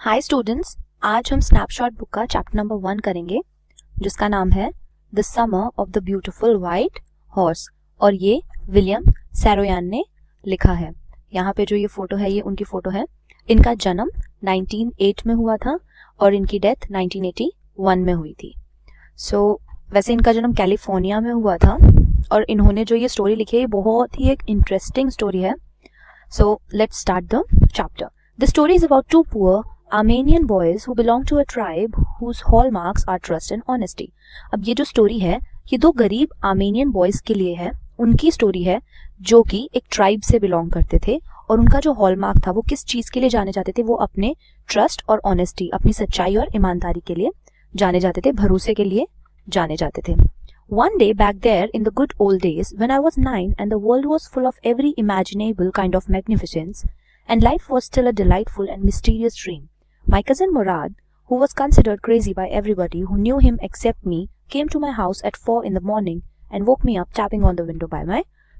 Hi students, आज हम snapshot book का चैप्टर नंबर 1 करेंगे जिसका नाम है the summer of the beautiful white horse और ये विलियम सैरोयान ने लिखा है। यहाँ पे जो ये फोटो है ये उनकी फोटो है। इनका जन्म 1908 में हुआ था और इनकी डेथ 1981 में हुई थी। वैसे इनका जन्म कैलिफोर्निया में हुआ था और इन्होंने जो ये स्टोरी लिखी है ये बहुत ही एक इंटरेस्टिंग स्टोरी है। So let's start the chapter. The story is about two poor Armenian boys who belong to a tribe whose hallmarks are trust and honesty। अब ये जो स्टोरी है ये दो गरीब आर्मेनियन बॉयज के लिए है। उनकी स्टोरी है जो कि एक ट्राइब से बिलोंग करते थे और उनका जो हॉलमार्क था वो किस चीज के लिए जाने जाते थे, वो अपने ट्रस्ट और ऑनेस्टी, अपनी सच्चाई और ईमानदारी के लिए जाने जाते थे, भरोसे के लिए जाने जाते थे। One day back there in the good old days when I was 9 and the world was full of every imaginable kind of magnificence and life was still a delightful and mysterious dream, my cousin Murad, who was considered crazy by everybody who knew him except me, came to my house at 4 in the morning and woke me up tapping on the window by my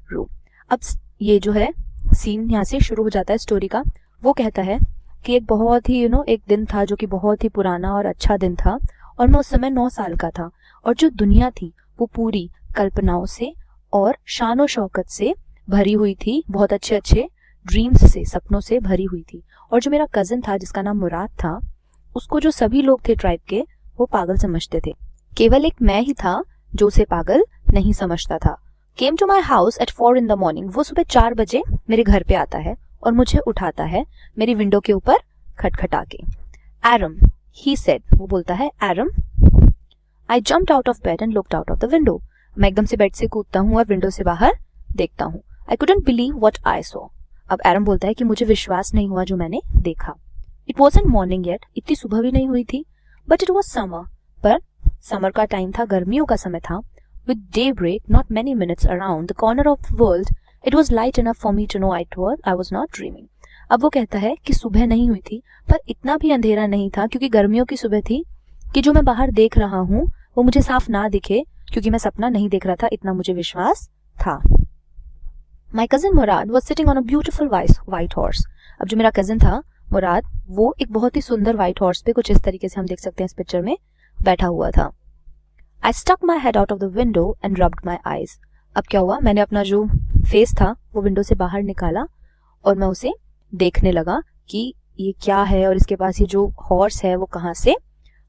room। अब ये जो है scene यहाँ से शुरू हो जाता है स्टोरी का। वो कहता है कि एक बहुत ही एक दिन था जो कि बहुत ही पुराना और अच्छा दिन था और मैं उस समय 9 साल का था और जो दुनिया थी वो पूरी कल्पनाओं से और शानो शौकत से भरी हुई थी, बहुत अच्छे अच्छे ड्रीम्स से, सपनों से भरी हुई थी। और जो मेरा कजिन था जिसका नाम मुराद था, उसको जो सभी लोग थे ट्राइब के वो पागल समझते थे। केवल एक मैं ही था जो उसे पागल नहीं समझता था। Came to my house at 4 in the morning, वो सुबह 4 बजे मेरे घर पे आता है और मुझे उठाता है मेरी विंडो के ऊपर खटखटा के। एरम, ही सेड, वो बोलता है Aram. I jumped out of bed and looked out of the window, मैं एकदम से बेड से कूदता हूँ और विंडो से बाहर देखता हूँ। I couldn't believe what I saw, अब एरम बोलता है कि मुझे विश्वास नहीं हुआ जो मैंने देखा। इट वॉजंट मॉर्निंग येट, इतनी सुबह भी नहीं हुई थी, बट इट वॉज समर, पर समर का टाइम था, गर्मियों का समय था। With day break not many minutes around the corner of the world, it was light enough for me to know I was not dreaming. अब वो कहता है कि सुबह नहीं हुई थी पर इतना भी अंधेरा नहीं था क्योंकि गर्मियों की सुबह थी कि जो मैं बाहर देख रहा हूँ वो मुझे साफ ना दिखे क्योंकि मैं सपना नहीं देख रहा था, इतना मुझे विश्वास था। My cousin Murad was sitting on a beautiful white horse। अब जो मेरा कजिन था मुराद वो एक बहुत ही सुंदर व्हाइट हॉर्स पे, कुछ इस तरीके से हम देख सकते हैं इस पिक्चर में, बैठा हुआ था। I stuck my head out of the window and rubbed my eyes। अब क्या हुआ, मैंने अपना जो फेस था वो विंडो से बाहर निकाला और मैं उसे देखने लगा कि ये क्या है और इसके पास ये जो हॉर्स है वो कहाँ से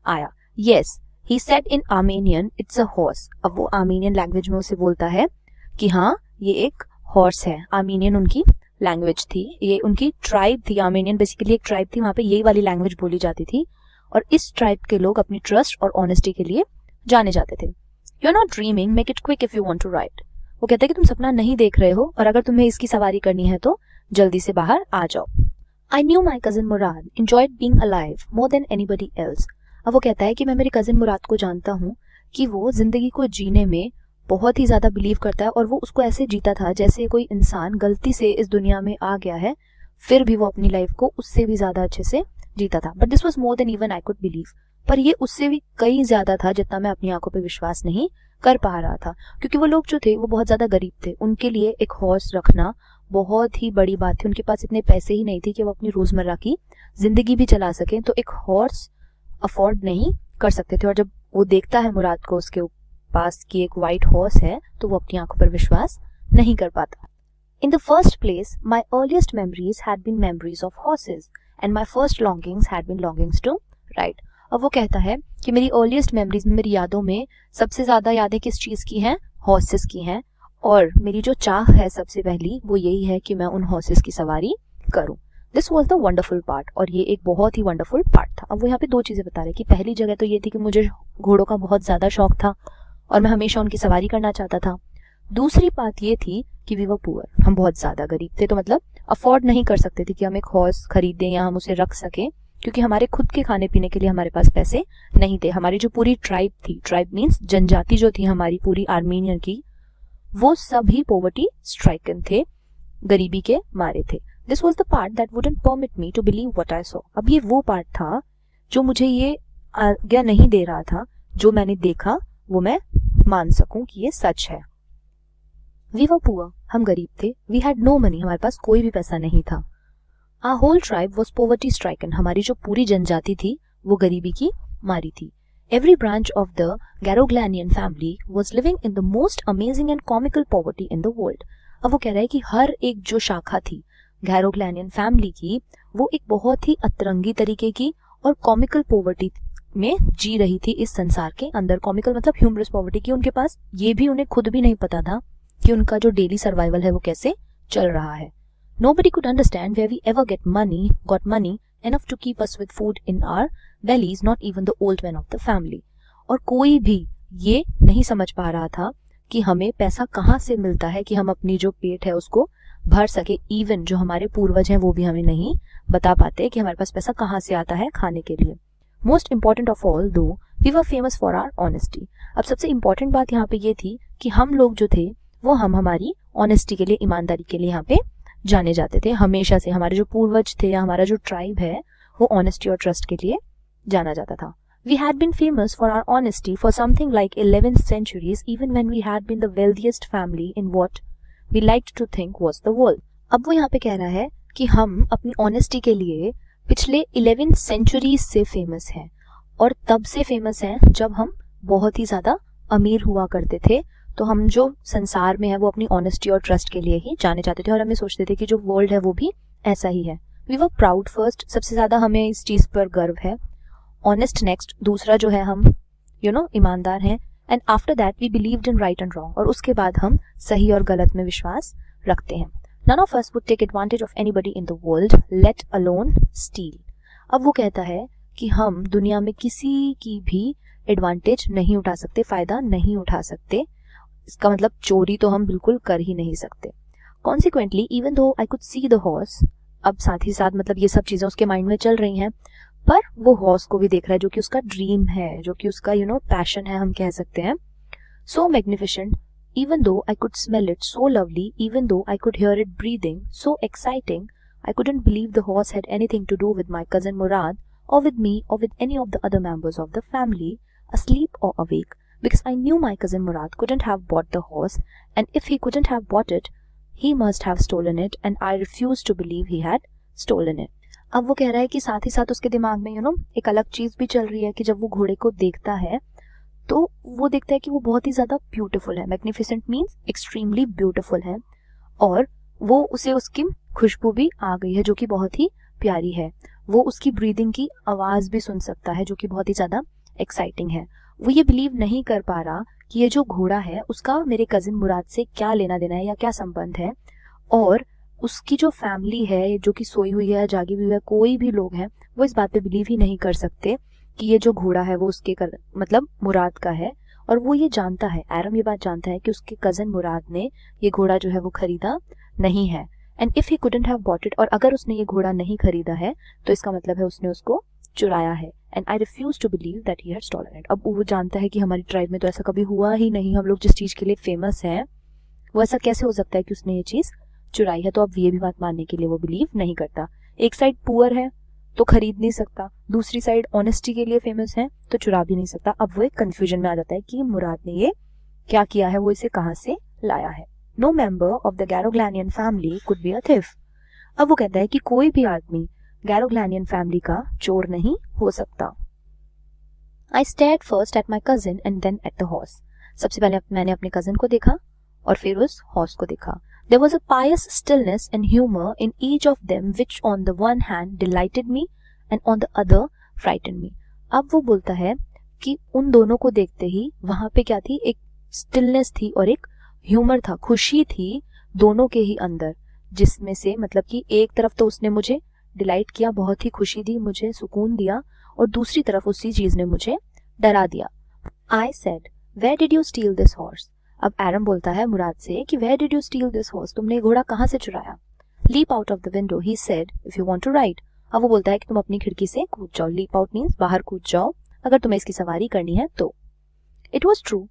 आया। Yes, he said in Armenian, it's a horse। अब वो आर्मेनियन लैंग्वेज में उसे बोलता है कि हाँ ये एक हॉर्स है। आर्मेनियन उनकी लैंग्वेज थी, ये उनकी ट्राइब थी। आर्मेनियन बेसिकली एक ट्राइब थी, वहां पे यही वाली लैंग्वेज बोली जाती थी और इस ट्राइब के लोग अपनी ट्रस्ट और ऑनेस्टी के लिए जाने जाते थे। You are not dreaming, make it quick if you want to ride. वो कहते हैं कि तुम सपना नहीं देख रहे हो और अगर तुम्हें इसकी सवारी करनी है तो जल्दी से बाहर आ जाओ। I knew my cousin Murad enjoyed being alive more than anybody else. अब वो कहता है कि मैं मेरे कजिन मुराद को जानता हूँ कि वो जिंदगी को जीने में बहुत ही ज्यादा बिलीव करता है और वो उसको ऐसे जीता था जैसे कोई इंसान गलती से इस दुनिया में आ गया है फिर भी वो अपनी लाइफ को उससे भी ज्यादा अच्छे से जीता था। But this was more than even I could believe, पर ये उससे भी कई ज्यादा था जितना मैं अपनी आंखों पे विश्वास नहीं कर पा रहा था क्योंकि वो लोग जो थे वो बहुत ज्यादा गरीब थे। उनके लिए एक हॉर्स रखना बहुत ही बड़ी बात थी। उनके पास इतने पैसे ही नहीं थे कि वो अपनी रोजमर्रा की जिंदगी भी चला सके, तो एक हॉर्स अफोर्ड नहीं कर सकते थे। और जब वो देखता है मुराद को उसके पास की एक व्हाइट हॉर्स है तो वो अपनी आंखों पर विश्वास नहीं कर पाता। In the first place my earliest memories had been memories of horses and my first longings had been longings to ride. अब वो कहता है कि मेरी अर्लीस्ट मेमोरीज में, मेरी यादों में सबसे ज्यादा यादें किस चीज की हैं, हॉर्सेस की हैं, और मेरी जो चाह है सबसे पहली वो यही है कि मैं उन हॉर्सेस की सवारी करूं। This was the wonderful part, और ये एक बहुत ही वंडरफुल पार्ट था। अब वो यहाँ पे दो चीजें बता रहे कि पहली जगह तो ये थी कि मुझे घोड़ों का बहुत ज्यादा शौक था और मैं हमेशा उनकी सवारी करना चाहता था। दूसरी बात ये थी कि वी वर पुअर, हम बहुत ज्यादा गरीब थे, तो मतलब अफोर्ड नहीं कर सकते थे कि हम एक हॉर्स खरीदें या हम उसे रख सकें क्योंकि हमारे खुद के खाने पीने के लिए हमारे पास पैसे नहीं थे। हमारी जो पूरी ट्राइब थी, ट्राइब मीन्स जनजाति जो थी हमारी पूरी आर्मेनियन की, वो सभी पॉवर्टी स्ट्राइकन थे, गरीबी के मारे थे। This was the part that wouldn't permit me to believe what I saw. अब ये वो पार्ट था जो मुझे ये आज्ञा नहीं दे रहा था जो मैंने देखा वो मैं मान सकूं कि ये सच है। वी वर पुअर, हम गरीब थे। वी हैड नो मनी, हमारे पास कोई भी पैसा नहीं था। Our whole tribe was poverty stricken. हमारी जो पूरी जनजाति थी वो गरीबी की मारी थी. Every branch of the Garoglanian family was living in the most amazing and comical poverty in the world. अब वो कह रहा है कि हर एक जो शाखा थी गैरोग्लैनियन फैमिली की वो एक बहुत ही अतरंगी तरीके की और कॉमिकल पॉवर्टी में जी रही थी इस संसार के अंदर. कॉमिकल मतलब ह्यूमरस पॉवर्टी की उनके पास ये भी उन्हें खुद भी नहीं पता था कि उनका जो डेली सर्वाइवल है वो कैसे चल रहा है. Nobody could understand where we ever got money enough to keep us with food in our bellies, not even the old men of the family. और कोई भी ये नहीं समझ पा रहा था कि हमें पैसा कहाँ से मिलता है कि हम अपनी जो पेट है उसको भर सके. इवन जो हमारे पूर्वज हैं वो भी हमें नहीं बता पाते कि हमारे पास पैसा कहाँ से आता है खाने के लिए. Most important of all though we were famous for our honesty. अब सबसे इंपॉर्टेंट बात यहाँ पे ये थी कि हम लोग जो थे वो हमारी ऑनेस्टी के लिए, ईमानदारी के लिए यहाँ पे जाने जाते थे. हमेशा से हमारे जो पूर्वज थे या हमारा जो ट्राइब है वो ऑनेस्टी और ट्रस्ट के लिए जाना जाता था. We had been famous for our honesty for something like 11 centuries, even when we had been the wealthiest family in what we liked to think was the world. अब वो यहाँ पे कह रहा है कि हम अपनी ऑनेस्टी के लिए पिछले 11 सेंचुरीज से फेमस हैं और तब से फेमस हैं जब हम बहुत ही ज्यादा अमीर हुआ करते थे. तो हम जो संसार में है वो अपनी ऑनेस्टी और ट्रस्ट के लिए ही जाने जाते थे और हमें सोचते थे कि जो वर्ल्ड है वो भी ऐसा ही है. वी वर प्राउड फर्स्ट, सबसे ज्यादा हमें इस चीज पर गर्व है. ऑनेस्ट नेक्स्ट, दूसरा जो है हम ईमानदार हैं. And after that we believed in right and wrong, और उसके बाद हम सही और गलत में विश्वास रखते हैं. None of us would take advantage of anybody in the world, let alone steal. अब वो कहता है कि हम दुनिया में किसी की भी एडवांटेज नहीं उठा सकते, फायदा नहीं उठा सकते. इसका मतलब चोरी तो हम बिल्कुल कर ही नहीं सकते. Consequently even though I could see the horse, अब साथ ही साथ मतलब ये सब चीजें उसके माइंड में चल रही हैं, पर वो हॉर्स को भी देख रहा है जो कि उसका ड्रीम है, जो कि उसका पैशन है हम कह सकते हैं. सो magnificent even though I could smell it, so lovely even though I could hear it breathing, so exciting, I couldn't believe the horse had anything to do with my cousin Murad or with me or with any of the other members of the family, asleep or awake, because I knew my cousin Murad couldn't have bought the horse, and if he couldn't have bought it, he must have stolen it, and I refused to believe he had stolen it. अब वो कह रहा है कि साथ ही साथ उसके दिमाग में एक अलग चीज भी चल रही है कि जब वो घोड़े को देखता है तो वो देखता है कि वो बहुत ही ज्यादा ब्यूटीफुल है. मैग्निफिसेंट मीन्स एक्सट्रीमली ब्यूटीफुल है, और वो उसे उसकी खुशबू भी आ गई है जो कि बहुत ही प्यारी है. वो उसकी ब्रीदिंग की आवाज भी सुन सकता है जो कि बहुत ही ज्यादा एक्साइटिंग है. वो ये बिलीव नहीं कर पा रहा कि ये जो घोड़ा है उसका मेरे कजिन मुराद से क्या लेना देना है या क्या संबंध है, और उसकी जो फैमिली है जो कि सोई हुई है, जागी हुई है, कोई भी लोग हैं वो इस बात पे बिलीव ही नहीं कर सकते कि ये जो घोड़ा है वो उसके मतलब मुराद का है. और वो ये जानता है, एरम ये बात जानता है कि उसके कजन मुराद ने ये घोड़ा जो है वो खरीदा नहीं है. And if he couldn't have bought it, और अगर उसने ये घोड़ा नहीं खरीदा है तो इसका मतलब है उसने उसको चुराया है. And I refuse to believe that he had stolen it. अब वो जानता है कि हमारी ट्राइब में तो ऐसा कभी हुआ ही नहीं, हम लोग जिस चीज के लिए फेमस हैं वो ऐसा कैसे हो सकता है कि उसने ये चीज चुराई है. तो अब ये भी बात मानने के लिए वो बिलीव नहीं करता. एक साइड पुअर है तो खरीद नहीं सकता, दूसरी साइड ऑनेस्टी के लिए फेमस है तो चुरा भी नहीं सकता. अब वो एक कंफ्यूजन में आ जाता है कि मुराद ने ये क्या किया है, वो इसे कहां से लाया है. No member of the Garoghlanian family could be a thief. अब वो कहता है कि कोई भी आदमी गैरोग्लैनियन फैमिली का चोर नहीं हो सकता. I stared first at my cousin and then at the horse. सबसे पहले मैंने अपने कजिन को देखा और फिर उस हॉर्स को देखा. There was a pious stillness and humor in each of them which on the one hand delighted me and on the other frightened me. अब वो बोलता है कि उन दोनों को देखते ही वहां पे क्या थी, एक स्टिलनेस थी और एक ह्यूमर था, खुशी थी दोनों के ही अंदर, जिसमें से मतलब कि एक तरफ तो उसने मुझे डिलाइट किया, बहुत ही खुशी दी, मुझे सुकून दिया, और दूसरी तरफ उसी चीज ने मुझे डरा दिया. I said, where did you steal this horse? अब एरम बोलता है मुराद से कि where did you steal this horse? तुमने घोड़ा कहाँ से चुराया? Leap out of the window, he said, if you want to ride. अब वो बोलता है कि तुम अपनी खिड़की से कूद जाओ. Leap out means बाहर कूद जाओ अगर तुम्हें इसकी सवारी करनी है तो. It was true,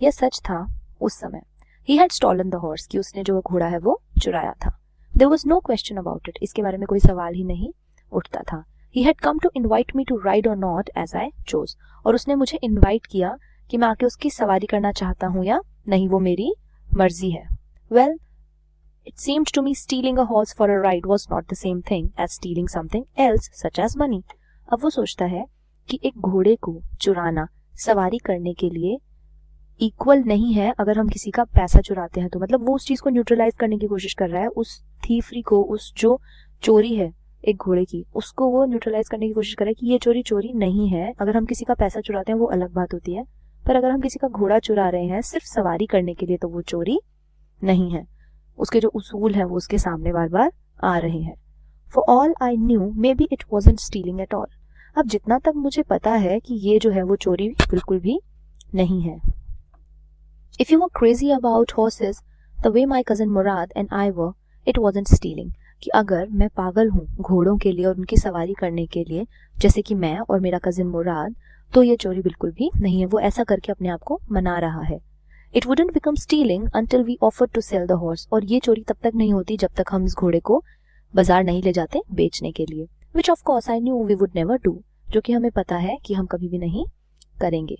यह सच था उस समय. He had stolen the horse, कि उसने जो घोड़ा है वो चुराया था. There was no question about it, इसके बारे में कोई सवाल ही नहीं उठता था. He had come to invite me to ride or not as I chose. और उसने मुझे इन्वाइट किया कि मैं आके उसकी सवारी करना चाहता हूँ या नहीं, वो मेरी मर्जी है. Well, It seemed to me stealing a horse for a ride was not the same thing as stealing something else such as money. अब वो सोचता है कि एक घोड़े को चुराना सवारी करने के लिए इक्वल नहीं है अगर हम किसी का पैसा चुराते हैं तो। मतलब वो उस चीज को न्यूट्रलाइज करने की कोशिश कर रहा है, उस थीफरी को, उस जो चोरी है एक घोड़े की, उसको वो न्यूट्रलाइज करने की कोशिश कर रहा है कि ये चोरी चोरी नहीं है। अगर हम किसी का पैसा चुराते हैं वो अलग बात होती है, पर अगर हम किसी का घोड़ा चुरा रहे हैं सिर्फ सवारी करने के लिए तो वो चोरी नहीं है। उसके जो उसूल हैं वो उसके सामने बार बार आ रहे हैं। For all I knew may be it wasn't stealing at all. अब जितना तक मुझे पता है कि ये जो है वो चोरी बिल्कुल भी नहीं है। If you were crazy about horses the way my cousin Murad and I were, it wasn't stealing. कि अगर मैं पागल हूँ घोड़ों के लिए और उनकी सवारी करने के लिए जैसे कि मैं और मेरा कजिन मुराद, तो ये चोरी बिल्कुल भी नहीं है। वो ऐसा करके अपने आप को मना रहा है। It wouldn't become stealing until we offered to sell the horse. और ये चोरी तब तक नहीं होती जब तक हम इस घोड़े को बाजार नहीं ले जाते बेचने के लिए। Which of course I knew we would never do. जो कि हमें पता है कि हम कभी भी नहीं करेंगे।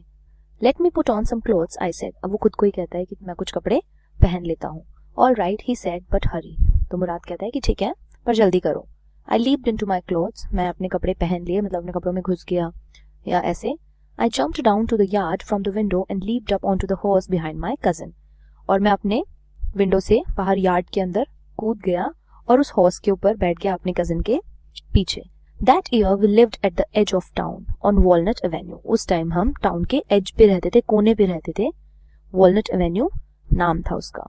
Let me put on some clothes, I said. अब वो खुद को ही कहता है कि मैं कुछ कपड़े पहन लेता हूँ। All right, he said, but hurry. तो मुराद कहता है कि ठीक है पर जल्दी करो। I leaped into my clothes. मैं अपने कपड़े पहन लिए, मतलब अपने कपड़ों में घुस गया या ऐसे। I jumped down to the yard from the window and leaped up onto the horse behind my cousin. और मैं अपने विंडो से बाहर यार्ड के अंदर कूद गया और उस हॉर्स के ऊपर बैठ गया अपने कजिन के पीछे। That year we lived at the edge of town on Walnut Avenue. उस टाइम हम टाउन के एज पे रहते थे, कोने पे रहते थे। Walnut Avenue नाम था उसका।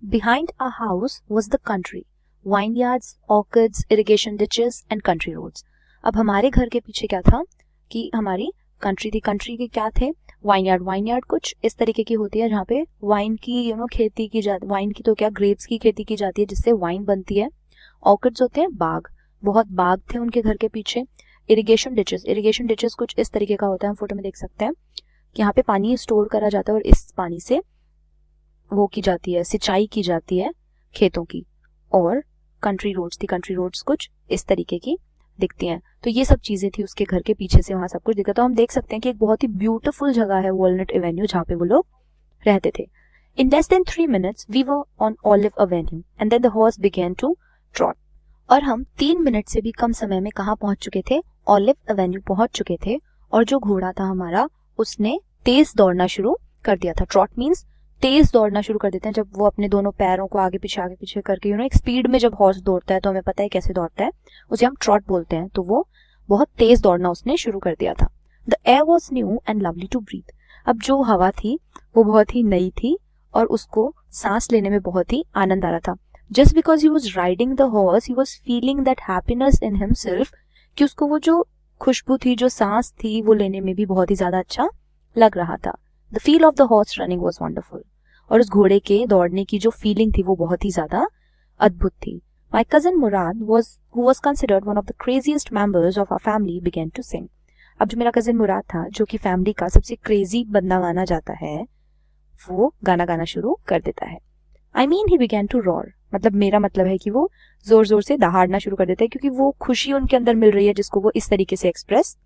Behind our house was the country. Vineyards, orchards, irrigation ditches and country roads. अब हमारे घर के पीछे क्या था कि हमारी कंट्री थी। कंट्री के क्या थे? वाइनयार्ड। वाइनयार्ड कुछ इस तरीके की होती है जहाँ पे वाइन की खेती की जाती, वाइन की तो क्या ग्रेप्स की खेती की जाती है जिससे वाइन बनती है। ऑर्किड्स होते हैं बाग, बहुत बाग थे उनके घर के पीछे। इरिगेशन डिचेस, इरिगेशन डिचेस कुछ इस तरीके का होता है, हम फोटो में देख सकते हैं कि यहाँ पे पानी स्टोर करा जाता है और इस पानी से वो की जाती है, सिंचाई की जाती है खेतों की। और कंट्री रोड्स थी, कंट्री रोड्स कुछ इस तरीके की दिखती हैं। तो ये सब चीजें थी उसके घर के पीछे से, वहां सब कुछ दिखा। तो हम देख सकते हैं कि एक बहुत ही ब्यूटीफुल जगह है वॉलनट एवेन्यू जहाँ पे वो लोग रहते थे। In less than 3 minutes we were on Olive Avenue and then the horse began to trot. और हम 3 मिनट से भी कम समय में कहाँ पहुंच चुके थे? ऑलिव एवेन्यू पहुंच चुके थे। और जो घोड़ा था हमारा उसने तेज दौड़ना शुरू कर दिया था। ट्रॉट मीन्स तेज दौड़ना शुरू कर देते हैं जब वो अपने दोनों पैरों को आगे पीछे करके एक स्पीड में जब हॉर्स दौड़ता है तो हमें पता है कैसे दौड़ता है, उसे हम ट्रॉट बोलते हैं। तो वो बहुत तेज दौड़ना उसने शुरू कर दिया था। The air was new and lovely to breathe. अब जो हवा थी वो बहुत ही नई थी और उसको सांस लेने में बहुत ही आनंद आ रहा था। Just because he was riding the horse he was feeling that happiness in himself, कि उसको वो जो खुशबू थी, जो सांस थी, वो लेने में भी बहुत ही ज्यादा अच्छा लग रहा था। The feel of the horse running was wonderful. और उस घोड़े के दौड़ने की जो फीलिंग थी वो बहुत ही ज्यादा अद्भुत थी। माई cousin Murad who was considered one of the craziest members of our family began to sing. अब जो मेरा कजिन मुराद था जो कि फैमिली का सबसे क्रेजी बंदा माना जाता है, वो गाना गाना शुरू कर देता है। I mean he began to roar. मतलब मेरा मतलब है कि वो जोर जोर से दहाड़ना शुरू कर देता है क्योंकि वो खुशी उनके अंदर मिल रही है जिसको वो इस तरीके से एक्सप्रेस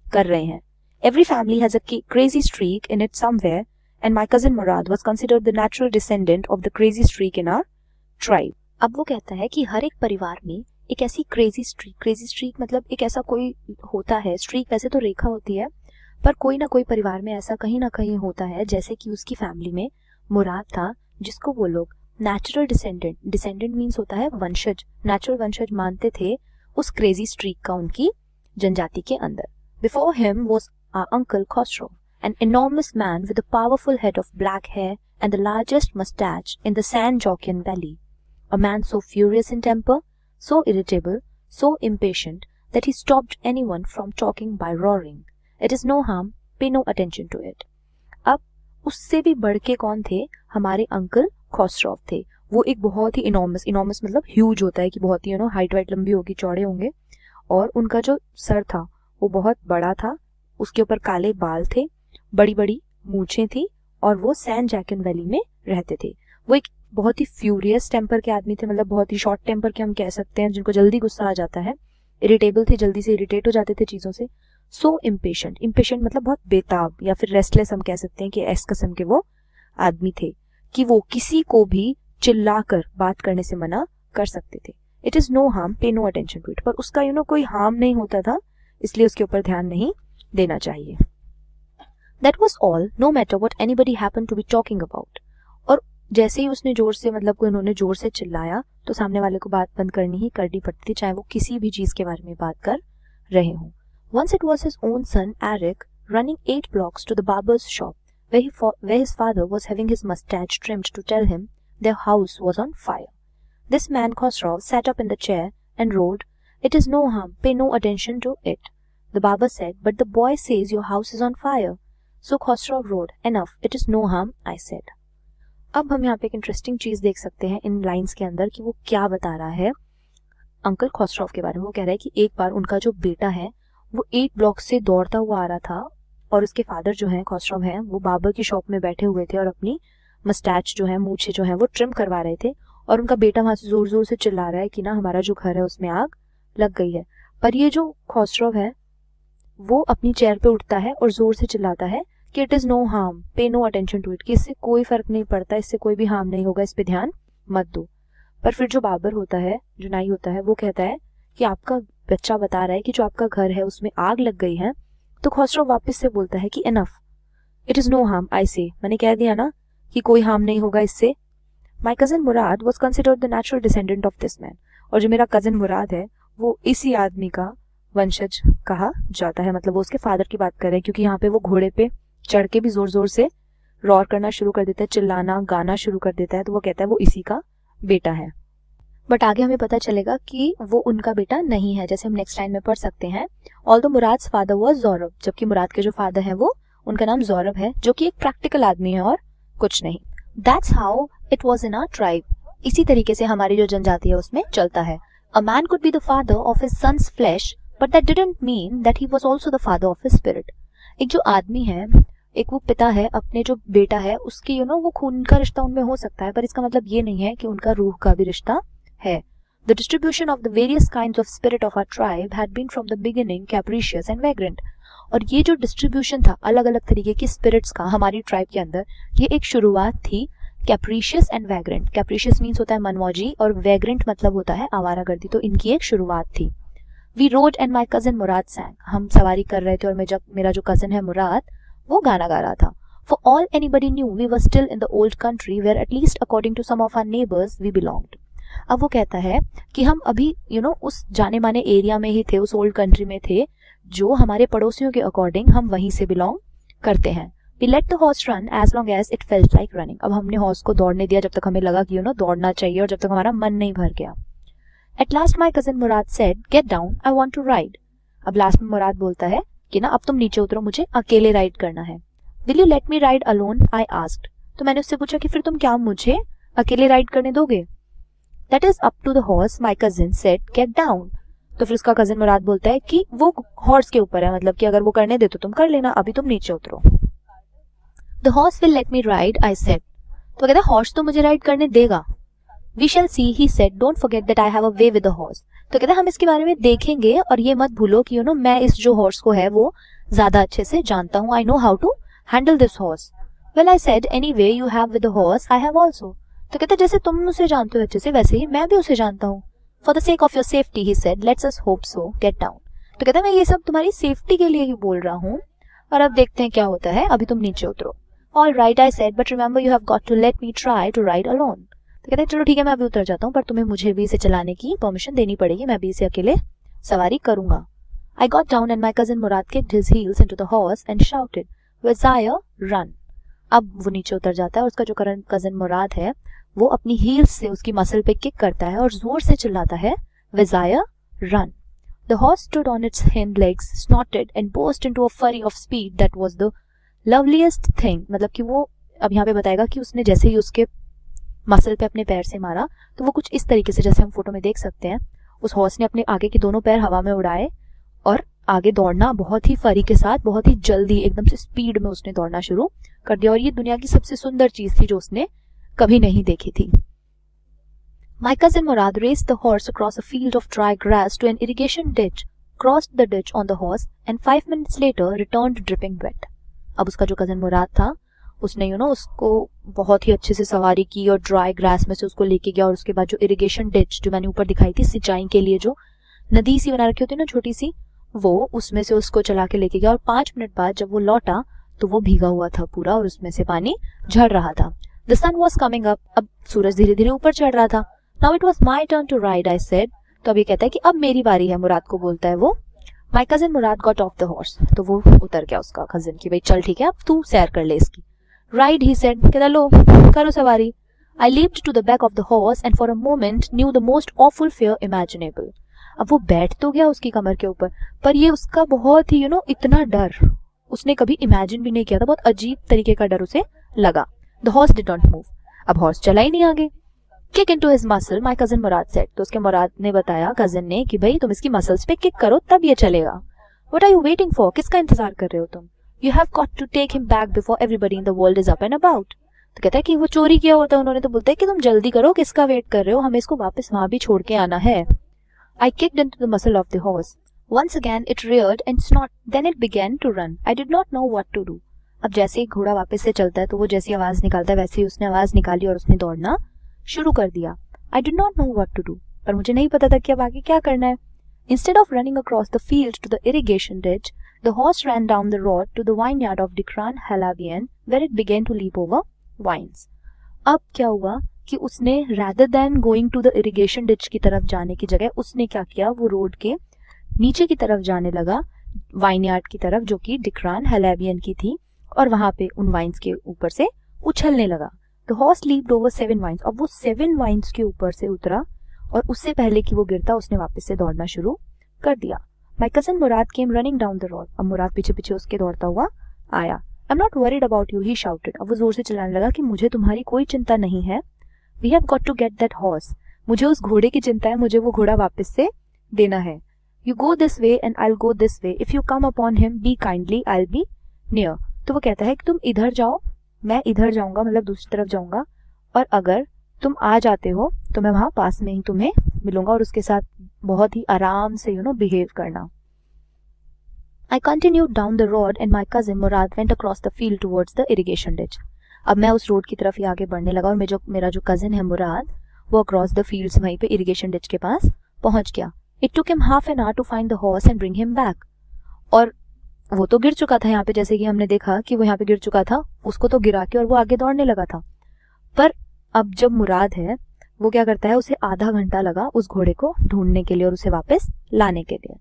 कर रहे हैं। Every family has a crazy streak in it somewhere. And my cousin Murad was considered the natural descendant of the crazy streak in our tribe. अब वो कहता है कि हर एक परिवार में एक ऐसी क्रेजी स्ट्रीक मतलब एक ऐसा कोई होता है। स्ट्रीक वैसे तो रेखा होती है, पर कोई ना कोई परिवार में ऐसा कहीं ना कहीं होता है, जैसे कि उसकी फैमिली में मुराद था जिसको वो लोग नेचुरल डिसेंडेंट मीन्स होता है वंशज, नेचुरल वंशज मानते थे उस क्रेजी स्ट्रीक का उनकी जनजाति के अंदर। Before him was our uncle Khosrove, an enormous man with a powerful head of black hair and the largest mustache in the San Joaquin Valley. A man so furious in temper, so irritable, so impatient that he stopped anyone from talking by roaring. It is no harm, pay no attention to it. अब उससे भी बढ़ के कौन थे? हमारे uncle खॉस्रोव थे। वो एक बहुत ही इनॉर्मस मतलब ह्यूज होता है कि बहुत ही हाइट वाइट लंबी होगी, चौड़े होंगे, और उनका जो सर था वो बहुत बड़ा था, उसके ऊपर काले बाल थे, बड़ी बड़ी मूछें थी और वो सैन जैकन वैली में रहते थे। वो एक बहुत ही फ्यूरियस टेम्पर के आदमी थे, मतलब बहुत ही शॉर्ट टेम्पर के हम कह सकते हैं, जिनको जल्दी गुस्सा आ जाता है। इरिटेबल थे, जल्दी से इरिटेट हो जाते थे चीज़ों से। सो इम्पेशेंट मतलब बहुत बेताब या फिर रेस्टलेस हम कह सकते हैं कि इस किस्म के वो आदमी थे कि वो किसी को भी चिल्लाकर बात करने से मना कर सकते थे। इट इज नो हार्म, पे नो अटेंशन टू इट, पर उसका कोई हार्म नहीं होता था, इसलिए उसके ऊपर ध्यान नहीं देना चाहिए। That was all, no matter what anybody happen to be talking about. और जैसे ही उसने जोर से उन्होंने जोर से चिल्लाया तो सामने वाले को बात बंद करनी पड़ती थी, चाहे वो किसी भी चीज के बारे में बात कर रहे हों। Once it was his own son Eric running 8 blocks to the barber's shop where his father was having his mustache trimmed to tell him their house was on fire. This man Khosrow sat up in the chair and roared, "It is no harm, pay no attention to it." The barber said, "But the boy says your house is on fire." So Khosrow roared, "Enough, it is no harm, I said." अब हम यहाँ पे एक interesting चीज देख सकते हैं इन lines के अंदर कि वो क्या बता रहा है अंकल खॉसरॉफ के बारे में। वो कह रहा है कि एक बार उनका जो बेटा है वो 8 ब्लॉक से दौड़ता हुआ आ रहा था और उसके फादर जो है खॉसरॉफ हैं वो बार्बर की शॉप में बैठे हुए थे और अपनी मस्टैच जो है, मूछे जो है वो ट्रिम करवा रहे थे, और उनका बेटा वहां से जोर जोर से चिल्ला रहा है कि ना हमारा जो घर है उसमें आग लग गई है। पर ये जो खॉसरॉफ है वो अपनी चेयर पे उठता है और जोर से चिल्लाता है कि इट इज नो हार्म, पे नो अटेंशन टू इट, कि इससे कोई फर्क नहीं पड़ता, इससे कोई भी हार्म नहीं होगा, इस पे ध्यान मत दो। पर फिर जो बार्बर होता है, जो नाई होता है, वो कहता है कि आपका बच्चा बता रहा है कि जो आपका घर है उसमें आग लग गई है। तो खॉसरॉफ वापस से बोलता है कि enough, it is no harm, I say, मैंने कह दिया ना कि कोई हार्म नहीं होगा इससे। माई cousin Murad was considered the natural descendant of this man, और जो मेरा कजन मुराद है वो इसी आदमी का वंशज कहा जाता है, मतलब वो उसके फादर की बात कर रहे हैं, क्योंकि यहाँ पे वो घोड़े पे चढ़ के भी जोर जोर से रॉर करना शुरू कर देता है, चिल्लाना गाना शुरू कर देता है, तो वो कहता है वो इसी का बेटा है। बट आगे हमें पता चलेगा कि वो उनका बेटा नहीं है, जैसे हम नेक्स्ट लाइन में पढ़ सकते हैं, ऑल्दो मुराद्स फादर वाज ज़ौरब, जबकि मुराद के जो फादर है वो उनका नाम ज़ौरब है, जो कि एक प्रैक्टिकल आदमी है और कुछ नहीं। That's how it was in our tribe, इसी तरीके से हमारी जो जनजाति है उसमें चलता है। A man could be the father of his sons flesh, but that didn't mean that he was also the father of his spirit. एक जो आदमी है, एक वो पिता है, अपने जो बेटा है उसकी वो खून का रिश्ता उनमें हो सकता है, पर इसका मतलब ये नहीं है कि उनका रूह का भी रिश्ता है। The distribution of the various kinds of spirit of our tribe had been from the beginning capricious and vagrant. और ये जो डिस्ट्रीब्यूशन था अलग अलग तरीके की स्पिरिट्स का हमारी ट्राइब के अंदर, ये एक शुरुआत थी कैप्रिशियस एंड वैग्रेंट। कैप्रिशियस मीन्स होता है मनमौजी और वैग्रेंट मतलब होता है आवारागर्दी, तो इनकी एक शुरुआत थी। We rode and my cousin Mourad sang, हम सवारी कर रहे थे और मेरा जो कजन है मुराद वो गाना गा रहा था। For all anybody knew, we were still in the old country where at least according to some of our neighbors we belonged. अब वो कहता है कि हम अभी उस जाने माने एरिया में ही थे, उस ओल्ड कंट्री में थे जो हमारे पड़ोसियों के अकॉर्डिंग हम वहीं से बिलोंग करते हैं। We let the horse run as long as it felt like running. अब हमने हॉर्स को दौड़ने दिया जब तक हमें लगा कि दौड़ना चाहिए और जब तक हमारा मन नहीं भर गया। At last my cousin Murad said, "Get down, I want to ride." अब लास्ट में मुराद बोलता है कि अब तुम नीचे उतरो, मुझे अकेले राइड करना है। Will you let me ride alone? I asked. तो मैंने उससे पूछा कि फिर तुम क्या मुझे अकेले राइड करने दोगे? That is up to the horse, my cousin said, "Get down." तो फिर उसका कजन मुराद बोलता है कि वो हॉर्स के ऊपर है, मतलब कि अगर वो करने दे तो तुम कर लेना, अभी तुम नीचे उतरो। The horse will let me ride, I said. तो कहता है हॉर्स तो मुझे राइड करने देगा। We shall see, he said. Don't forget that I have a way with the horse. तो कहता है हम इसके बारे में देखेंगे और ये मत भूलो कि मैं इस जो हॉर्स को है वो ज्यादा अच्छे से जानता हूँ। I know how to handle this horse. Well, I said, anyway you have with the horse, I have also. तो कहता है जैसे तुम उसे जानते हो अच्छे से वैसे ही मैं भी उसे जानता हूँ। For the sake of your safety, he said, let's us hope so. Get down. तो कहता है मैं ये सब तुम्हारी सेफ्टी के लिए ही बोल रहा हूँ और अब देखते हैं क्या होता है, अभी तुम नीचे उतरो। All right, I said, but remember you have got to let me try to ride alone. तो कहते हैं चलो ठीक है मैं अभी उतर जाता हूँ, पर तुम्हें मुझे भी इसे चलाने की परमिशन देनी पड़ेगी, मैं भी इसे अकेले सवारी करूंगा। I got down and my cousin Murad kicked his heels into the horse and shouted, "Wazire, run." अब वो नीचे उतर जाता है और उसका जो कजन मुराद है वो अपनी हील्स से उसकी मसल पे किक करता है और जोर से चिल्लाता है, "Wazire, run." The horse stood on its hind legs, snorted and burst into a flurry of speed that was the loveliest thing. मतलब कि वो अब यहाँ पे बताएगा कि उसने जैसे ही उसके मसल पे अपने पैर से मारा तो वो कुछ इस तरीके से, जैसे हम फोटो में देख सकते हैं, उस हॉर्स ने अपने आगे के दोनों पैर हवा में उड़ाए और आगे दौड़ना बहुत ही फरी के साथ, बहुत ही जल्दी एकदम से स्पीड में उसने दौड़ना शुरू कर दिया और ये दुनिया की सबसे सुंदर चीज थी जो उसने कभी नहीं देखी थी। My cousin Murad raced the horse across a field of dry grass to an irrigation ditch, crossed the ditch on the horse and 5 minutes later returned dripping wet. अब उसका जो कजन मुराद था उसने उसको बहुत ही अच्छे से सवारी की और ड्राई ग्रास में से उसको लेके गया, और उसके बाद जो इरिगेशन डिच जो मैंने ऊपर दिखाई थी सिंचाई के लिए जो नदी सी बना रखी होती है ना छोटी सी, वो उसमें से उसको चला के लेके गया। और 5 मिनट बाद जब वो लौटा तो वो भीगा हुआ था पूरा और उसमें से पानी झड़ रहा था। The sun was coming up, अब सूरज धीरे धीरे ऊपर चढ़ रहा था। Now it was my turn to ride I said, तो अभी कहता है कि अब मेरी बारी है, मुराद को बोलता है वो। My cousin Murad got off the horse, तो वो उतर गया उसका कजिन की भाई चल ठीक है अब तू सैर कर ले इसकी। राइड ही सेड, कहता लो करो सवारी। I leaped to the back of the horse and for a moment knew the most awful fear imaginable. अब वो बैठ तो गया उसकी कमर के ऊपर, पर ये उसका बहुत ही इतना डर उसने कभी इमेजिन भी नहीं किया था, बहुत अजीब तरीके का डर उसे लगा। The horse did not move, अब हॉर्स चला ही नहीं आगे। Kick into his muscle my cousin Murad said, तो उसके मुराद ने बताया कजिन ने कि भाई तुम इसकी मसल्स पे किक करो तब ये चलेगा। What are you waiting for, किसका इंतजार कर रहे हो तुम? You have got to take him back before everybody in the world is up and about. तो कहता है कि वो चोरी किया होता है उन्होंने, तो बोलता है कि तुम जल्दी करो, किसका वेट कर रहे हो, हमें इसको वापस वहां भी छोड़ के आना है। I kicked into the muzzle of the horse. Once again it reared and snorted. Then it began to run. I did not know what to do. अब जैसे ही घोड़ा वापस से चलता है तो वो जैसी आवाज निकालता है वैसे ही उसने आवाज निकाली और उसने दौड़ना शुरू कर दिया। I did not know what to do. पर मुझे नहीं पता था कि अब आगे क्या करना है। Instead of running across the field to the irrigation ditch, the horse ran down the road to the vineyard of Dikran Halabian, where it began to leap over vines. अब क्या हुआ कि उसने rather than going to the irrigation ditch की तरफ जाने की जगह उसने क्या किया, वो रोड के नीचे की तरफ जाने लगा वाइनयार्ड की तरफ जो कि डिक्रान हेलाबियन की थी, और वहां पे उन वाइन्स के ऊपर से उछलने लगा। The horse leaped over 7 vines, अब वो 7 वाइन्स के ऊपर से उतरा और उससे पहले कि वो गिरता उसने वापस से दौड़ना शुरू कर दिया। My cousin Murad came running down the road, अब मुराद पीछे पीछे उसके दौड़ता हुआ आया। I am not worried about you he shouted, अब वो जोर से चिल्लाने लगा कि मुझे तुम्हारी कोई चिंता नहीं है। We have got to get that horse. मुझे उस घोड़े की चिंता है, मुझे वो घोड़ा वापस से देना है। You go this way and I'll go this way. If you come upon him, be kindly, I'll be near. तो वो कहता है कि तुम इधर जाओ, मैं इधर जाऊंगा, मतलब दूसरी तरफ जाऊंगा, और अगर तुम आ जाते हो तो मैं वहां पास में ही तुम्हें मिलूंगा और उसके साथ बहुत ही आराम से बिहेव करना। I continued down the road and my cousin Murad went across the field towards the irrigation ditch. अब मैं उस रोड की तरफ ही आगे बढ़ने लगा और मेरा जो कजिन है मुराद वो अक्रॉस द फील्ड्स वहीं पे इरिगेशन डिच के पास पहुंच गया। It took him half an hour to find the horse and bring him back, और वो तो गिर चुका था यहाँ पे, जैसे कि हमने देखा कि वो यहाँ पे गिर चुका था, उसको तो गिरा के और वो आगे दौड़ने लगा था। पर अब जब मुराद है वो क्या करता है, उसे आधा घंटा लगा उस घोड़े को ढूंढने के लिए और उसे वापस लाने के लिए।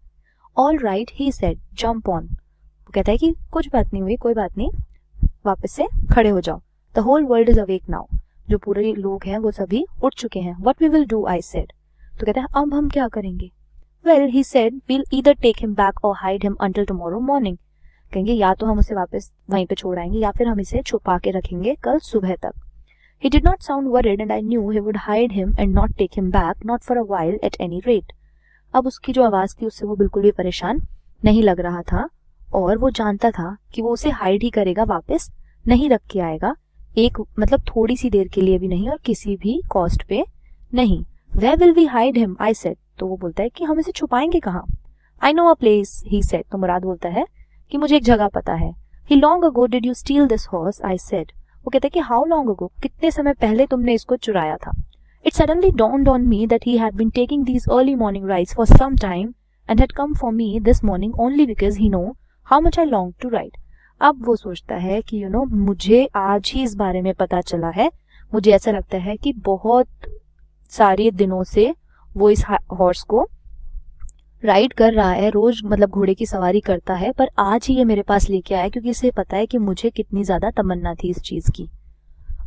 All right he said, jump on, वो कहता है कि कुछ बात नहीं हुई, कोई बात नहीं, वापस से खड़े हो जाओ। The whole world is awake now, जो पूरे लोग हैं वो सभी उठ चुके हैं। What we will do I said, तो कहता है अब हम क्या करेंगे। Well he said, we'll either take him back or hide him until tomorrow morning, कहेंगे या तो हम उसे वापस वहीं पे छोड़ आएंगे या फिर हम इसे छुपा के रखेंगे कल सुबह तक। He did not sound worried and I knew he would hide him and not take him back, not for a while at any rate. अब उसकी जो आवाज थी उससे वो बिल्कुल भी परेशान नहीं लग रहा था और वो जानता था कि वो उसे हाइड ही करेगा, वापस नहीं रख के आएगा, एक मतलब थोड़ी सी देर के लिए भी नहीं और किसी भी कॉस्ट पे नहीं। Where will we hide him? I said. तो वो बोलता है कि हम इसे छुपाएंगे कहाँ? I know a place, he said. तो मुराद बोलता है कि मुझे एक जगह पता है। He long ago did you steal this horse? I said. वो कहता है कि how long ago? कितने समय पहले तुमने इसको चुराया था? It suddenly dawned on me that he had been taking these early morning rides for some time and had come for me this morning only because he know how much I longed to ride. अब वो सोचता है कि मुझे आज ही इस बारे में पता चला है, मुझे ऐसा लगता है कि बहुत सारे दिनों से वो इस हॉर्स को राइड कर रहा है, रोज मतलब घोड़े की सवारी करता है, पर आज ही ये मेरे पास लेके आया क्योंकि इसे पता है कि मुझे कितनी ज्यादा तमन्ना थी इस चीज की।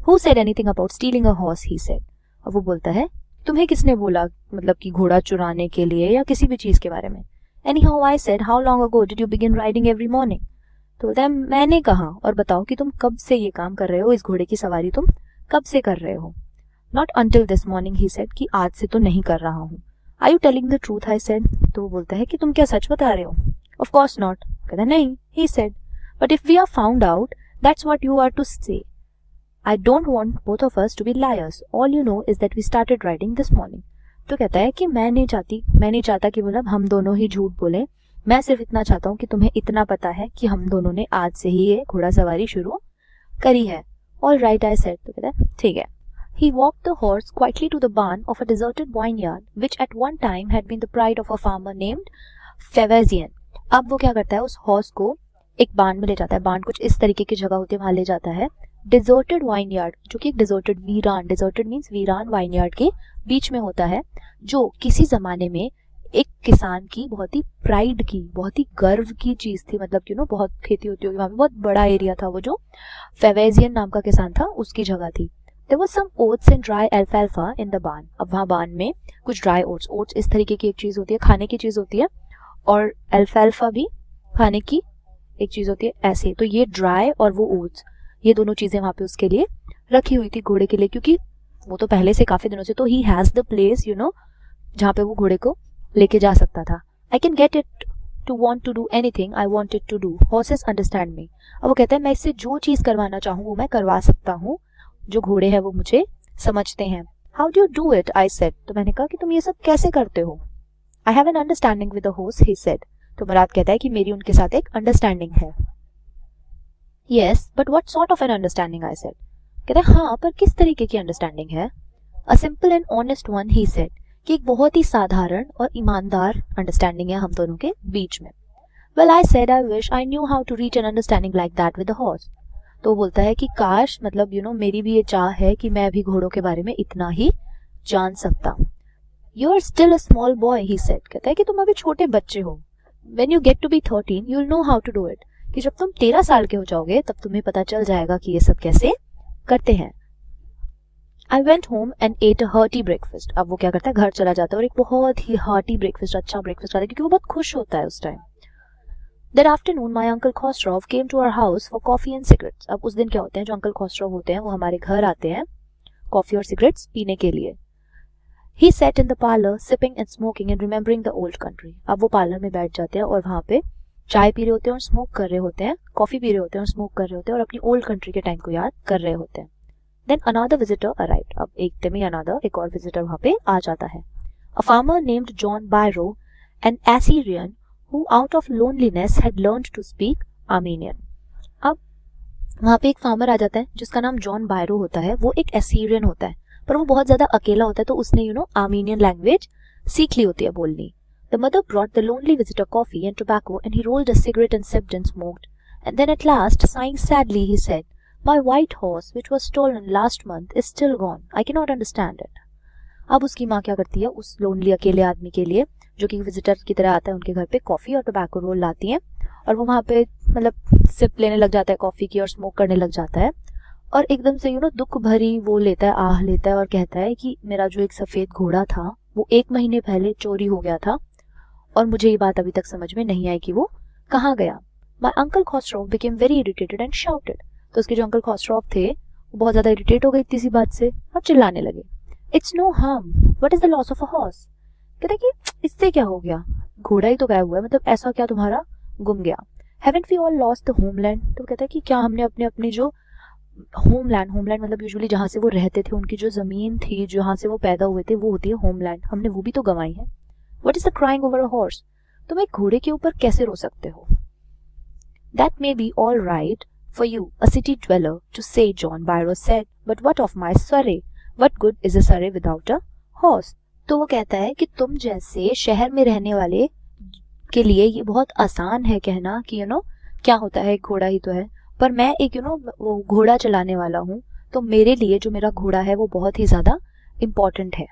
Who said anything about stealing a horse? He said. अब वो बोलता है तुम्हें किसने बोला मतलब कि घोड़ा चुराने के लिए या किसी भी चीज के बारे में। Anyhow I said, how long ago did you begin riding every morning? तो बोलता है मैंने कहा, और बताओ कि तुम कब से ये काम कर रहे हो, इस घोड़े की सवारी तुम कब से कर रहे हो। Not until this morning, he said, कि आज से तो नहीं कर रहा हूँ। Are you telling the truth? I said. तो वो बोलता है कि तुम क्या सच बता रहे हो? Of course not. कहता नहीं, he said. But if we are found out, that's what you are to say. I don't want both of us to be liars. All you know is that we started riding this morning. तो कहता है कि मैं नहीं चाहता कि मतलब हम दोनों ही झूठ बोले, मैं सिर्फ इतना चाहता हूँ कि तुम्हें इतना पता है कि हम दोनों ने आज से ही ये घोड़ा सवारी शुरू करी है। ऑल राइट आई सेड, तो कहता है ठीक है। He walked the horse quietly to the barn of a deserted vineyard, which at one time had been the pride of a farmer named Fevezian. अब वो क्या करता है, उस हॉर्स को एक बार्न में ले जाता है। बार्न कुछ इस तरीके की जगह होती है, वहां ले जाता है। डिजर्टेड वाइनयार्ड, जो कि एक डिजर्टेड वीरान, डिजर्टेड मींस वीरान वाइनयार्ड के बीच में होता है, जो किसी जमाने में एक किसान की बहुत ही प्राइड की, बहुत ही गर्व की चीज थी। मतलब यू नो बहुत खेती होती होगी वहां पे, बहुत बड़ा एरिया था वो, जो फेवेजियन नाम का किसान था उसकी जगह थी। There was some oats and dry alfalfa in the barn. अब वहाँ बार्न में कुछ ड्राई ओट्स, ओट्स इस तरीके की एक चीज होती है, खाने की चीज होती है, और अल्फाल्फा भी खाने की एक चीज होती है ऐसे। तो ये ड्राई और वो ओट्स, ये दोनों चीजें वहां पे उसके लिए रखी हुई थी घोड़े के लिए, क्योंकि वो तो पहले से काफी दिनों से, तो he has the place you know जहाँ पे वो घोड़े को लेके जा सकता था। I can get it to want to do anything I want it to do, horses understand me. अब वो कहता है मैं इससे जो चीज करवाना चाहूँ वो मैं करवा सकता हूँ, जो घोड़े हैं वो मुझे समझते हैं। How do you do it, I said, तो मैंने कहा कि तुम ये सब कैसे करते हो। I have an understanding with the horse, he said, तो मुराद कहता है कि मेरी उनके साथ एक अंडरस्टैंडिंग है। Yes but what sort of an understanding, I said, कहता है हाँ पर किस तरीके की अंडरस्टैंडिंग है। A simple and honest one, he said, कि एक बहुत ही साधारण और ईमानदार अंडरस्टैंडिंग है हम दोनों के बीच में। Well I said I wish I knew how to reach an understanding like that with the horse, तो वो बोलता है कि काश, मतलब यू नो मेरी भी ये चाह है कि मैं भी घोड़ों के बारे में इतना ही जान सकता हूँ। You are still a small boy, he said, कहता है कि तुम अभी छोटे बच्चे हो। When you get to be 13 you will know how to do it, कि जब तुम 13 साल के हो जाओगे तब तुम्हें पता चल जाएगा कि ये सब कैसे करते हैं। I went home and at a hearty breakfast, अब वो क्या करता है, घर चला जाता है और एक बहुत ही हार्टी ब्रेकफास्ट, अच्छा ब्रेकफास्ट खाता है, क्योंकि वो बहुत खुश होता है उस time. That afternoon, my uncle Khosrov came to our house for coffee and cigarettes. अब उस दिन क्या होते हैं, जो अंकल खॉस्ट्रॉव होते हैं वो हमारे घर आते हैं कॉफी और सिगरेट्स पीने के लिए। He sat in the parlor, sipping and smoking and remembering the old country. अब वो पार्लर में बैठ जाते हैं और वहाँ पे चाय पी रहे होते हैं और स्मोक कर रहे होते हैं, कॉफी पी रहे होते हैं और स्मोक कर रहे होते हैं, और अपनी ओल्ड कंट्री के टाइम को याद कर रहे होते हैं। Then another visitor arrived. अब एक और विजिटर वहाँ पे आ जाता है। A farmer named John Byro, an Assyrian, who out of loneliness had learned to speak Armenian. अब वहाँ पे एक फार्मर आ जाता है जिसका नाम जॉन बायरो होता है, वो एक एसीरियन होता है, पर वो बहुत ज्यादा अकेला होता है, तो उसने आर्मीनियन लैंग्वेज सीख ली होती है बोलनी। The mother brought the lonely visitor coffee and tobacco and he rolled a cigarette and sipped and smoked, and then at last, sighing sadly, he said, my white horse which was stolen last month is still gone. I cannot understand it. अब उसकी माँ क्या करती है, उस lonely अकेले आदमी के लिए, जो कि विजिटर की तरह आता है उनके घर पे, कॉफी और टोबैको रोल लाती है, और वो वहाँ पे मतलब सिप लेने लग जाता है कॉफी की और स्मोक करने लग जाता है, और एकदम से दुख भरी वो लेता है, आह लेता है और कहता है कि मेरा जो एक सफेद घोड़ा था वो 1 महीने पहले चोरी हो गया था और मुझे ये बात अभी तक समझ में नहीं आई कि वो कहाँ गया। My uncle Khosrove became very irritated and shouted, तो उसके जो अंकल खॉस्ट्रॉव थे वो बहुत ज्यादा इरिटेट हो गए इसी बात से और चिल्लाने लगे। It's no harm, what is the loss of a horse, कहते कि इससे क्या हो गया, घोड़ा ही तो गायब हुआ है, मतलब ऐसा क्या तुम्हारा गुम गया। Haven't we all lost the homeland, तो कहता है कि क्या हमने अपनी जो होमलैंड मतलब यूजुअली जहाँ से वो रहते थे, उनकी जो जमीन थी जहाँ से वो पैदा हुए थे वो होती है होमलैंड, हमने वो भी तो गंवाई है। What is the crying over a horse, तुम एक घोड़े के ऊपर कैसे रो सकते हो। That may be all right for you a city dweller to say, John Byro said, but what of my surrey, what good is a surrey without a horse. तो वो कहता है कि तुम जैसे शहर में रहने वाले के लिए ये बहुत आसान है कहना कि क्या होता है, घोड़ा ही तो है, पर मैं एक वो घोड़ा चलाने वाला हूँ, तो मेरे लिए जो मेरा घोड़ा है वो बहुत ही ज्यादा इंपॉर्टेंट है।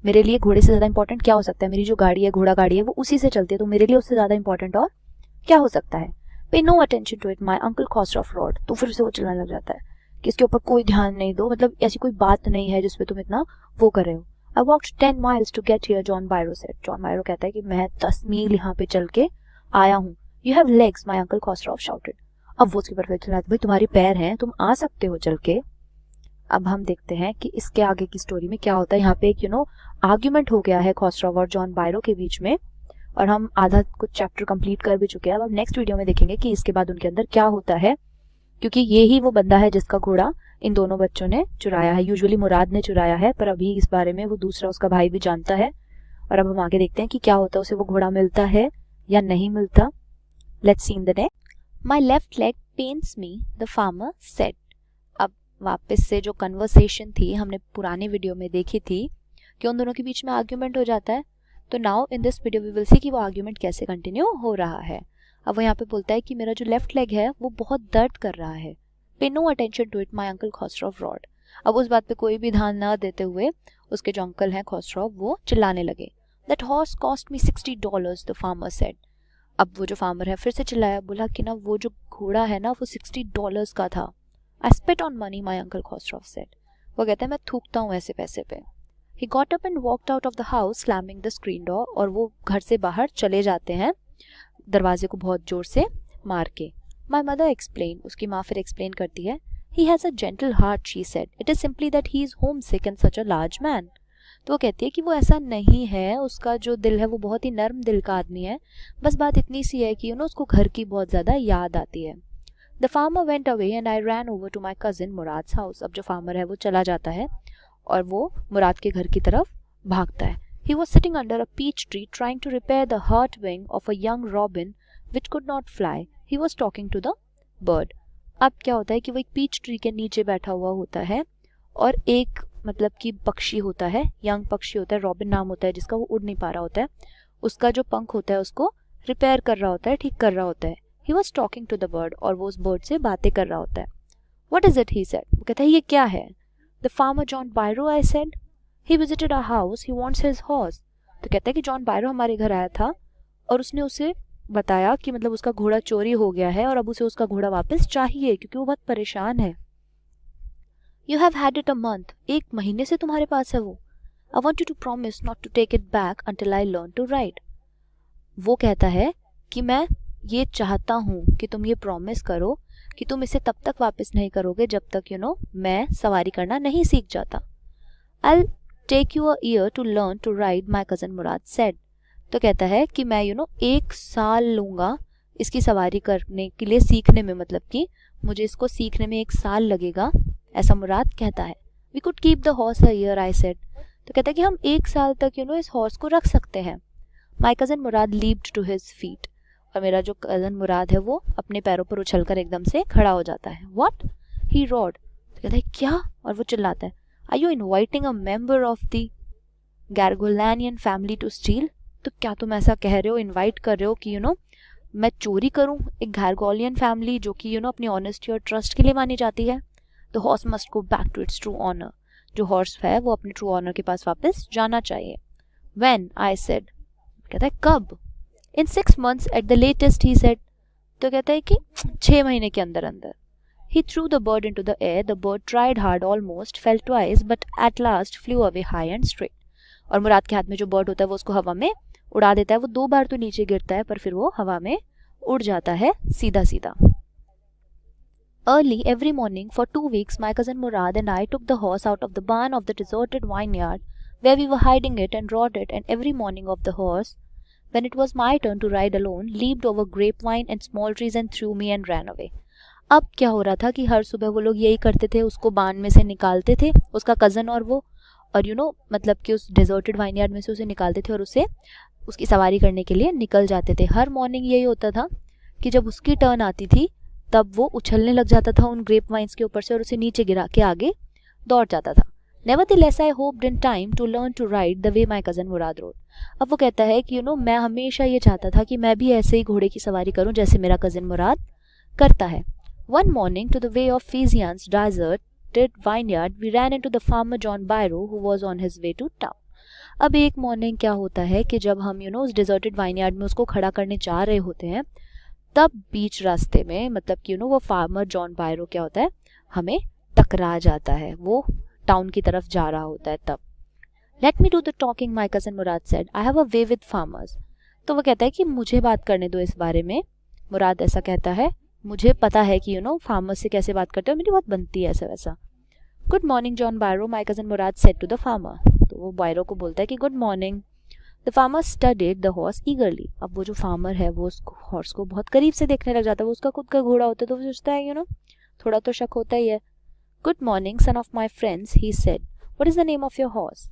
मेरे लिए घोड़े से ज्यादा इंपॉर्टेंट क्या हो सकता है, मेरी जो गाड़ी है, घोड़ा गाड़ी है, वो उसी से चलती है, तो मेरे लिए उससे ज्यादा इंपॉर्टेंट और क्या हो सकता है। Pay no attention to it my uncle Khosrove roared, तो फिर से वो चलने लग जाता है कि इसके ऊपर कोई ध्यान नहीं दो, मतलब ऐसी कोई बात नहीं है जिसपे तुम इतना वो कर रहे हो। I walked 10 miles to get here, John Byro said. John Byro कहता है कि मैं 10 मील यहाँ पे चल के आया हूँ। You have legs, my uncle Khosrov shouted. अब वो उसके ऊपर फिर चिल्लाता, भाई तुम्हारे पैर हैं, तुम आ सकते हो चल के। अब हम देखते हैं कि इसके आगे की स्टोरी में क्या होता है। यहाँ पे एक आर्ग्यूमेंट हो गया है खॉस्ट्रॉव और जॉन बायरो के बीच में, और हम आधा कुछ चैप्टर कंप्लीट कर भी चुके हैं। अब हम नेक्स्ट वीडियो में देखेंगे कि इसके बाद उनके अंदर क्या होता है, क्योंकि ये ही वो बंदा है जिसका घोड़ा इन दोनों बच्चों ने चुराया है। यूजुअली मुराद ने चुराया है, पर अभी इस बारे में वो दूसरा उसका भाई भी जानता है, और अब हम आगे देखते हैं कि क्या होता है, उसे वो घोड़ा मिलता है या नहीं मिलता। Let's see in the next. My left leg pens me, the farmer said. वापस से जो कन्वर्सेशन थी हमने पुरानी वीडियो में देखी थी कि उन दोनों के बीच में आर्ग्यूमेंट हो जाता है, तो now in this video we will see कि वो आर्ग्यूमेंट कैसे कंटिन्यू हो रहा है। अब वो यहाँ पे बोलता है कि मेरा जो लेफ्ट लेग है वो बहुत दर्द कर रहा है। Pay no attention to it my uncle Khosrove roared. अब उस बात पे कोई भी ध्यान ना देते हुए उसके जो अंकल हैं खोस्ट्रॉफ वो चिल्लाने लगे। That horse cost me $60 the farmer said. अब वो जो फार्मर है फिर से चिल्लाया, बोला कि ना वो जो घोड़ा है ना वो $60 का था। I spit on money my uncle Khosrove said. वो कहता है मैं थूकता हूँ ऐसे पैसे पे। He got up and walked out of the house slamming the screen door। और वो घर से बाहर चले जाते हैं दरवाजे को बहुत जोर से मार के। My mother explained, उसकी माँ फिर एक्सप्लेन करती है, He has a gentle heart, she said. It is simply that he is homesick and such a large man। तो वो कहती है कि वो ऐसा नहीं है, उसका जो दिल है वो बहुत ही नर्म दिल का आदमी है, बस बात इतनी सी है कि उसको घर की बहुत ज़्यादा याद आती है। The farmer went away and I ran over to my cousin Murad's house। अब जो फार्मर है वो चला जाता है और वो मुराद के घर की तरफ भागता है। He was sitting under a peach tree trying to repair the hurt wing of a young robin which could not fly। He was talking to the bird। अब क्या होता है कि वो एक पीच ट्री के नीचे बैठा हुआ होता है और एक मतलब कि पक्षी होता है, यंग पक्षी होता है, रॉबिन नाम होता है जिसका, वो उड़ नहीं पा रहा होता है, उसका जो पंख होता है उसको रिपेयर कर रहा होता है, ठीक कर रहा होता है। He was talking to the bird और वो उस बर्ड से बातें कर रहा होता है। What is it? he said। वो कहता है ये क्या है? The farmer John Byro, I said। He visited our house, he wants his horse। तो कहता है कि जॉन बायरो हमारे घर आया था और उसने उसे बताया कि मतलब उसका घोड़ा चोरी हो गया है और अब उसे उसका घोड़ा वापस चाहिए क्योंकि वो बहुत परेशान है। You have had it a month। एक महीने से तुम्हारे पास है वो। I want you to promise not to take it back until I learn to ride। वो कहता है कि मैं ये चाहता हूँ कि तुम ये प्रॉमिस करो कि तुम इसे तब तक वापस नहीं करोगे जब तक मैं सवारी करना नहीं सीख जाता। I'll take you a year to learn to ride, my cousin Murad said। तो कहता है कि मैं 1 साल लूँगा इसकी सवारी करने के लिए, सीखने में, मतलब कि मुझे इसको सीखने में 1 साल लगेगा, ऐसा मुराद कहता है। We could keep the horse a year, I said। तो कहता है कि हम 1 साल तक इस हॉर्स को रख सकते हैं। My cousin Murad leaped to his feet। और मेरा जो कज़न मुराद है वो अपने पैरों पर उछलकर एकदम से खड़ा हो जाता है। What? He roared। तो कहता है क्या? और वो चिल्लाता है, Are you inviting a member of the Gargolanian family to steal? तो क्या तुम ऐसा कह रहे हो, इनवाइट कर रहे हो कि मैं चोरी करूं एक गार्गोलियन फैमिली जो कि अपनी ऑनेस्टी और ट्रस्ट के लिए मानी जाती है। The horse must go back to its true honor। जो हॉर्स है वो अपने ट्रू ऑनर के पास वापस जाना चाहिए। When? I said। कहता है कब? In 6 months at the latest, he said। तो कहता है कि 6 महीने के अंदर अंदर। He threw the bird into the air। The bird tried hard, almost fell twice, but at last flew away high and straight। और मुराद के हाथ में जो बर्ड होता है वो उसको हवा में उड़ा देता है। वो 2 बार तो नीचे गिरता है पर फिर वो हवा में उड़ जाता है सीधा सीधा। Early every morning for 2 weeks, my cousin Murad and I took the horse out of the barn of the deserted vineyard where we were hiding it and brought it, and every morning of the horse, when it was my turn to ride alone, leaped over grapevine and small trees and threw me and ran away। अब क्या हो रहा था कि हर सुबह वो लोग यही करते थे, उसको बान में से निकालते थे, उसका कज़न और वो, और मतलब कि उस डेजर्टेड वाइनयार्ड में से उसे निकालते थे और उसे उसकी सवारी करने के लिए निकल जाते थे। हर मॉर्निंग यही होता था कि जब उसकी टर्न आती थी तब वो उछलने लग जाता था उन ग्रेप वाइन्स के ऊपर से और उसे नीचे गिरा के आगे दौड़ जाता था। Nevertheless, I hoped in time to learn to ride the way my cousin Murad rode। अब वो कहता है कि मैं हमेशा ये चाहता था कि मैं भी ऐसे ही घोड़े की सवारी करूं जैसे मेरा कज़न मुराद करता है। One morning, to the way of Fizian's deserted vineyard, we ran into the farmer John Byro, who was on his way to town। अब एक मॉर्निंग क्या होता है कि जब हम उस डिजर्टेड वाइनयार्ड में उसको खड़ा करने जा रहे होते हैं, तब बीच रास्ते में मतलब कि वो फार्मर जॉन बायरो क्या होता है, हमें टकरा जाता है, वो टाउन की तरफ जा रहा होता है तब। Let me do the talking, my cousin Murad said। I have a way with farmers। तो वो कहता है कि मुझे बात करने दो इस बारे में। मुराद ऐसा कहता है, मुझे पता है कि फार्मर्स से कैसे बात करते हो, मेरी बात बनती है ऐसा वैसा। Good morning John Byro, my cousin Mourad said to the farmer. तो वो बायरो को बोलता है कि good morning. The farmer studied the horse eagerly. अब वो जो फार्मर है वो उस हॉर्स को बहुत करीब से देखने लग जाता है, वो उसका खुद का घोड़ा होता है तो वो सोचता है थोड़ा तो शक होता ही है। Good morning son of my friends, he said. What is the name of your horse?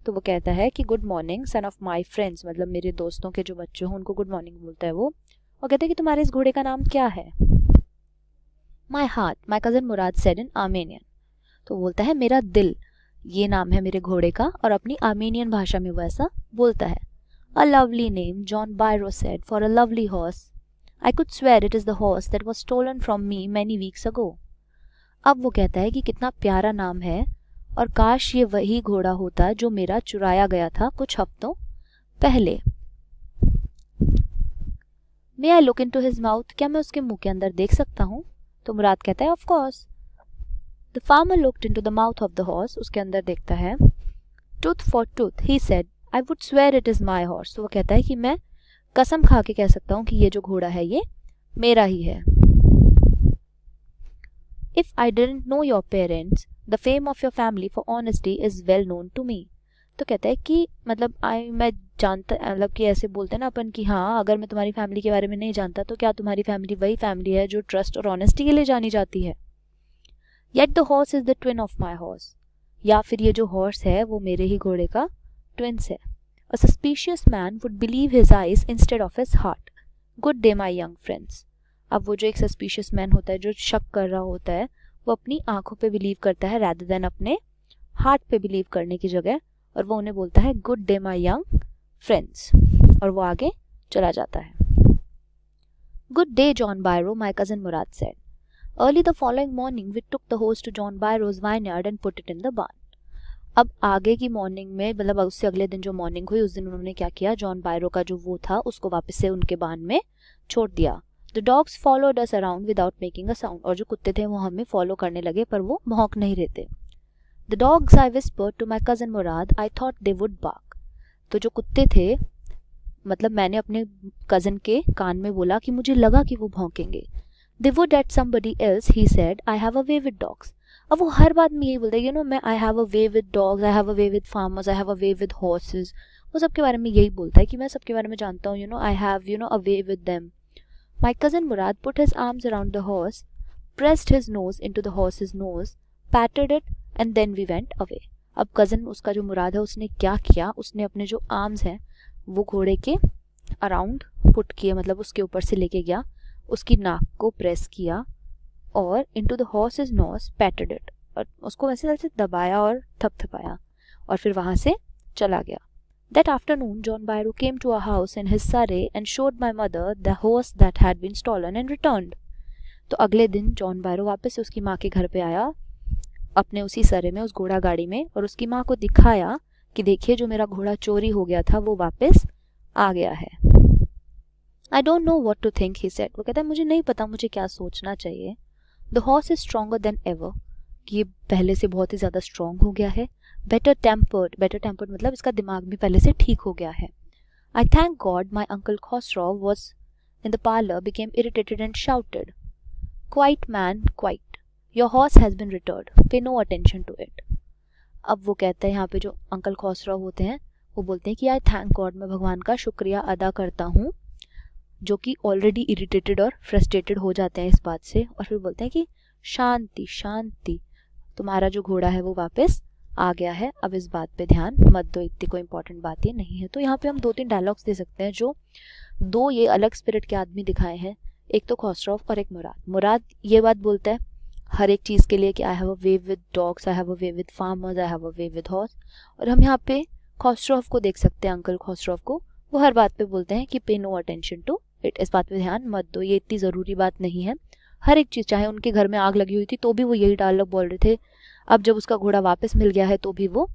तो वो कहता है कि good morning son of my friends, मतलब मेरे दोस्तों के जो बच्चे हों उनको गुड मॉर्निंग बोलता है वो, और कहता है कि तुम्हारे इस घोड़े का नाम क्या है? My heart, my cousin Mourad said in Armenian. तो बोलता है मेरा दिल, ये नाम है मेरे घोड़े का, और अपनी आर्मेनियन भाषा में वो ऐसा बोलता है. A lovely name, John Byro said, for a lovely horse. I could swear it is the horse that was stolen from me many weeks ago. अब वो कहता है कि कितना प्यारा नाम है और काश ये वही घोड़ा होता जो मेरा चुराया गया था कुछ हफ्तों पहले. May I look into his mouth? क्या मैं उसके मुंह के अंदर देख सकता हूँ? तो मुराद कहता है of course. The farmer looked into the mouth of the horse. उसके अंदर देखता है. Tooth for tooth, he said. I would swear it is my horse. तो वो कहता है कि मैं कसम खा के कह सकता हूँ कि ये जो घोड़ा है ये मेरा ही है. If I didn't know your parents, the fame of your family for honesty is well known to me. तो कहता है कि मतलब मैं जानता, मतलब कि ऐसे बोलते हैं ना अपन कि हाँ अगर मैं तुम्हारी फैमिली के बारे में नहीं जानता तो क्या तुम्हारी फैमिली वही फैमिली है जो ट्रस्ट और ऑनेस्टी के लिए जानी जाती है. Yet the horse is the twin of my horse. या फिर ये जो हॉर्स है वो मेरे ही घोड़े का ट्विंस है. A suspicious man would believe his eyes instead of his heart. Good day, my young friends. अब वो जो एक सस्पिशियस मैन होता है जो शक कर रहा होता है वो अपनी आंखों पे बिलीव करता है rather than अपने हार्ट पे बिलीव करने की जगह, और वो उन्हें बोलता है good day my young friends, और वो आगे चला जाता है. Good day, John Byro, my cousin Murad said. Early the following morning we took the horse to John Byro's vineyard and put it in the barn. अब आगे की morning में, मतलब उससे अगले दिन जो मॉर्निंग हुई उस दिन उन्होंने क्या किया, जॉन बायरो का जो वो था उसको वापस से उनके बान में छोड़ दिया. The dogs followed us around without making a sound. और जो कुत्ते थे वो हमें फॉलो करने लगे पर वो भौंक नहीं रहे थे. The dogs I whispered to my cousin Mourad, I thought they would bark. तो जो कुत्ते थे, मतलब मैंने अपने कजन के कान में बोला कि मुझे लगा कि वो भौंकेंगे. They would eat somebody else, he said, I have a way with dogs. अब वो हर बात में यही बोलता है, मैं I have a way with dogs, I have a way with farmers, I have a way with horses. वो सबके बारे में यही बोलता है कि मैं सबके बारे में जानता हूँ, I have a way with them. My cousin Mourad put his arms around the horse, pressed his nose into the horse's nose, patted it and then we went away. अब कजन उसका जो मुराद है उसने क्या किया, उसने अपने जो आर्म्स हैं वो घोड़े के अराउंड पुट किए, मतलब उसके ऊपर से लेके गया, उसकी नाक को प्रेस किया और into the horse's nose patted it, और उसको वैसे वैसे दबाया और थपथपाया और फिर वहां से चला गया. That afternoon John Byro came to our house in his surrey and showed my mother the horse that had been stolen and returned. तो अगले दिन जॉन बायरो वापस से उसकी माँ के घर पे आया अपने उसी सरे में, उस घोड़ा गाड़ी में, और उसकी माँ को दिखाया कि देखिए जो मेरा घोड़ा चोरी हो गया था वो वापस आ गया है. I don't know what to think, he said. वो कहता है मुझे नहीं पता मुझे क्या सोचना चाहिए. The horse is stronger than ever. कि ये पहले से बहुत ही ज़्यादा स्ट्रॉन्ग हो गया है. Better tempered मतलब इसका दिमाग भी पहले से ठीक हो गया है. I thank God my uncle Khosrow was in the parlor, became irritated and shouted, Quiet man, quiet. Your horse has been returned. Pay no attention to it. अब वो कहता है यहाँ पे जो अंकल खौसराव होते हैं वो बोलते हैं कि आई थैंक गॉड, मैं भगवान का शुक्रिया अदा करता हूँ, जो कि ऑलरेडी इरिटेटेड और फ्रस्ट्रेटेड हो जाते हैं इस बात से, और फिर बोलते हैं कि शांति शांति, तुम्हारा जो घोड़ा है वो वापस आ गया है, अब इस बात पे ध्यान मत दो, इतनी कोई इंपॉर्टेंट बात ये नहीं है. तो यहाँ पे हम 2-3 डायलॉग्स दे सकते हैं जो दो ये अलग स्पिरिट के आदमी दिखाए हैं, एक तो खौसराव और एक मुराद. मुराद ये बात बोलता है हर एक चीज़ के लिए कि आई have a way with dogs, I have a way with farmers, I have a way with horse. और हम यहाँ पे खौसराव को देख सकते हैं, अंकल खौसराव को, वो हर बात पे बोलते हैं कि पे नो अटेंशन टू इट, इस बात पे ध्यान मत दो, ये इतनी ज़रूरी बात नहीं है. हर एक चीज़, चाहे उनके घर में आग लगी हुई थी तो भी वो यही डायलॉग बोल रहे थे, अब जब उसका घोड़ा वापस मिल गया है तो भी वो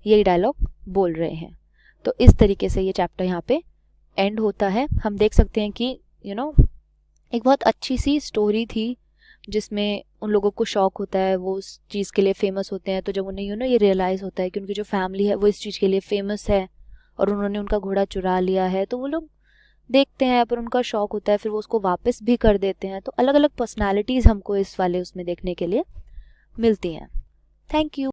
यही डायलॉग बोल रहे हैं. तो इस तरीके से ये चैप्टर यहाँ पे एंड होता है. हम देख सकते हैं कि एक बहुत अच्छी सी स्टोरी थी जिसमें उन लोगों को शौक होता है, वो उस चीज़ के लिए फेमस होते हैं, तो जब उन्हें ये रियलाइज़ होता है कि उनकी जो फैमिली है वो इस चीज़ के लिए फेमस है और उन्होंने उनका घोड़ा चुरा लिया है, तो वो लोग देखते हैं पर उनका शौक होता है, फिर वो उसको वापस भी कर देते हैं. तो अलग अलग पर्सनालिटीज़ हमको इस वाले उसमें देखने के लिए मिलती हैं. Thank you.